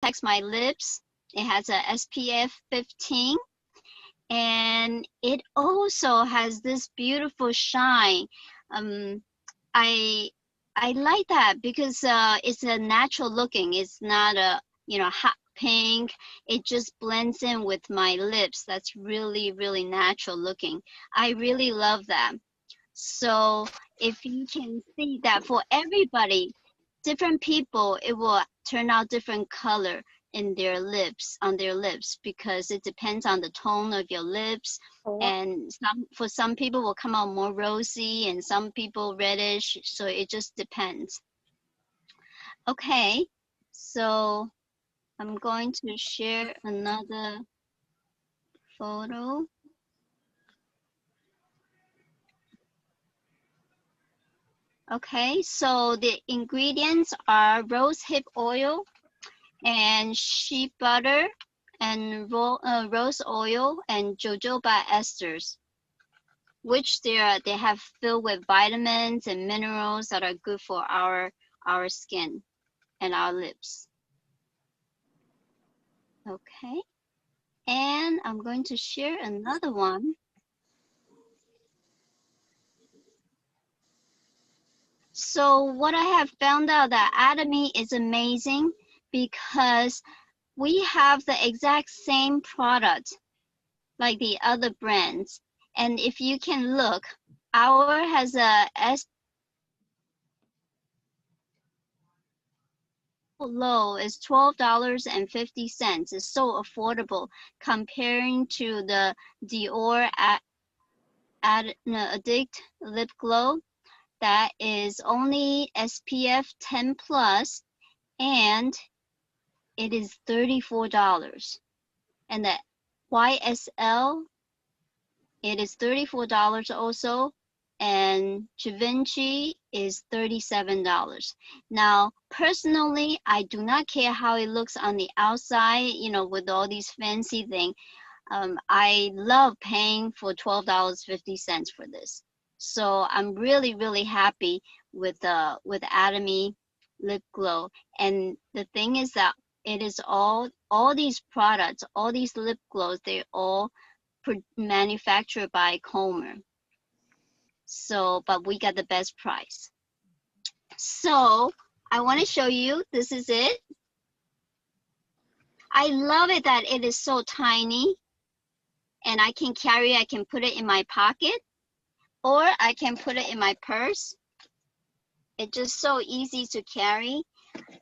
protects my lips. It has a SPF 15, and it also has this beautiful shine. I like that because it's a natural looking. It's not a hot pink. It just blends in with my lips. That's really, really natural looking. I really love that. So if you can see that for everybody, different people, it will turn out different color in their lips, on their lips, because it depends on the tone of your lips. And for some people will come out more rosy and some people reddish. So it just depends. Okay, so I'm going to share another photo. Okay, so the ingredients are rosehip oil and sheep butter and rose oil and jojoba esters, which they have filled with vitamins and minerals that are good for our skin and our lips. Okay, and I'm going to share another one. So what I have found out that Atomy is amazing because we have the exact same product like the other brands. And if you can look, our has a low is $12.50. It's so affordable comparing to the Dior Addict Lip Glow that is only SPF 10 plus, and it is $34. And the YSL, it is $34 also, and Givenchy is $37. Now, personally, I do not care how it looks on the outside, with all these fancy things. I love paying for $12.50 for this. So I'm really, really happy with Atomy Lip Glow. And the thing is that it is all these products, all these lip glows, they're all manufactured by Comer. So, but we got the best price. So I want to show you, this is it. I love it that it is so tiny and I can carry it, I can put it in my pocket or I can put it in my purse. It's just so easy to carry.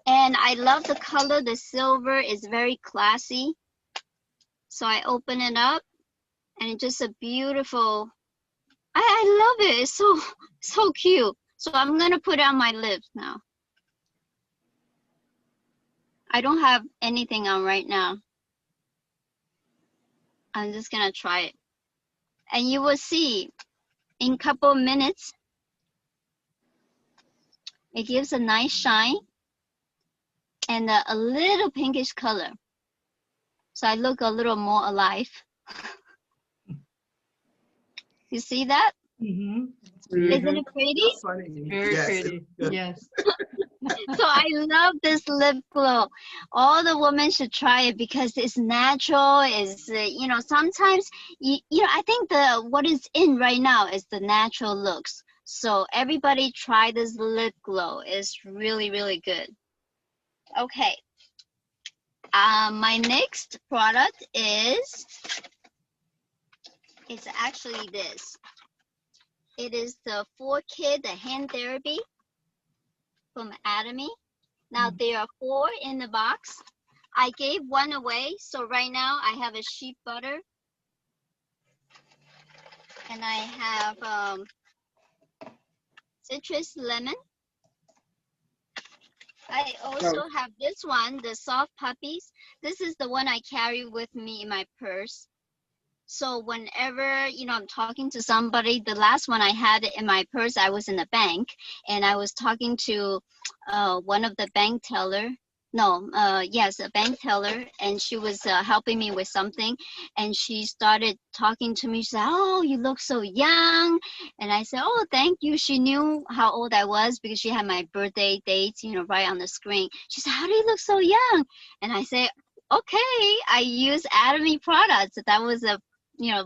And I love the color, the silver is very classy. So I open it up and it's just a beautiful, I love it. It's so cute. So I'm gonna put it on my lips now. I don't have anything on right now. I'm just gonna try it. And you will see in a couple of minutes, it gives a nice shine and a little pinkish color. So I look a little more alive. You see that? Mm-hmm. Isn't it pretty? Very pretty. Yes. So I love this lip glow. All the women should try it because it's natural. Is sometimes I think what is in right now is the natural looks. So everybody try this lip glow. It's really, really good. Okay. My next product it's actually this. It is the 4Kid, the hand therapy from Atomy. Now there are 4 in the box. I gave one away, so right now I have a sheep butter, and I have citrus lemon. I also have this one, the soft puppies. This is the one I carry with me in my purse. So whenever, I'm talking to somebody, the last one I had in my purse, I was in a bank and I was talking to one of the bank teller. No, yes, a bank teller, and she was helping me with something, and she started talking to me. She said, "Oh, you look so young," and I said, "Oh, thank you." She knew how old I was because she had my birthday date, right on the screen. She said, "How do you look so young?" And I said, "Okay, I use Atomy products." That was a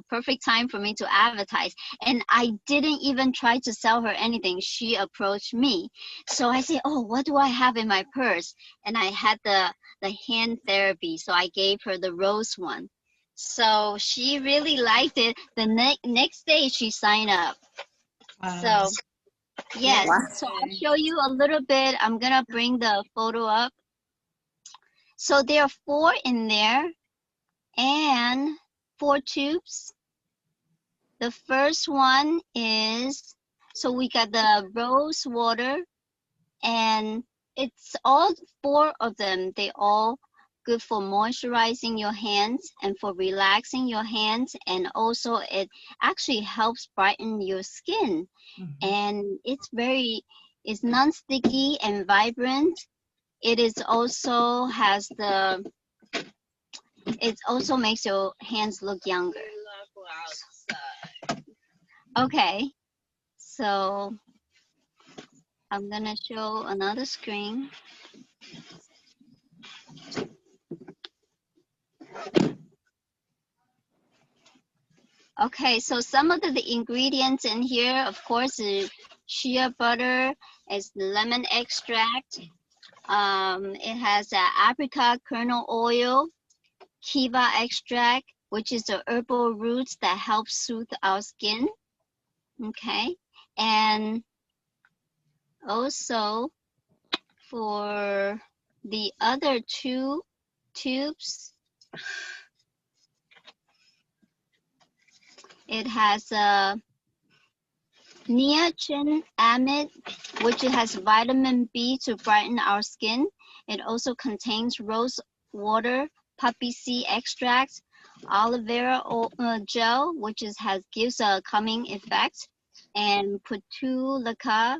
perfect time for me to advertise, and I didn't even try to sell her anything. She approached me, so I said, "Oh, what do I have in my purse?" And I had the hand therapy, so I gave her the rose one. So she really liked it. The next day she signed up. Wow. So yes, Wow. so I'll show you a little bit. I'm gonna bring the photo up. So there are 4 in there and 4 tubes. The first one is, so we got the rose water, and it's all 4 of them. They all good for moisturizing your hands and for relaxing your hands, and also it actually helps brighten your skin. And it's non-sticky and vibrant. It also makes your hands look younger. Okay, so I'm gonna show another screen. Okay, so some of the ingredients in here, of course, is shea butter, is lemon extract. It has apricot kernel oil, kiva extract, which is the herbal roots that help soothe our skin. Okay, and also for the other 2 tubes, it has niacinamide, which has vitamin B to brighten our skin. It also contains rose water, poppy seed extract, aloe vera gel, which gives a calming effect, and Petulika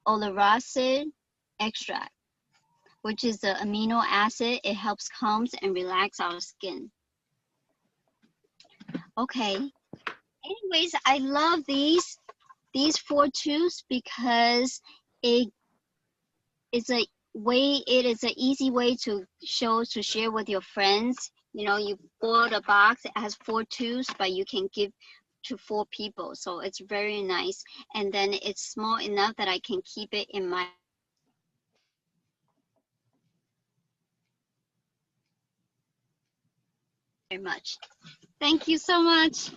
oleracid extract, which is the amino acid. It helps calm and relax our skin. Okay. Anyways, I love these 4 tubes because it is an easy way to share with your friends. You bought a box, it has 4 tubes, but you can give to 4 people. So it's very nice. And then it's small enough that I can keep it in my very much. Thank you so much.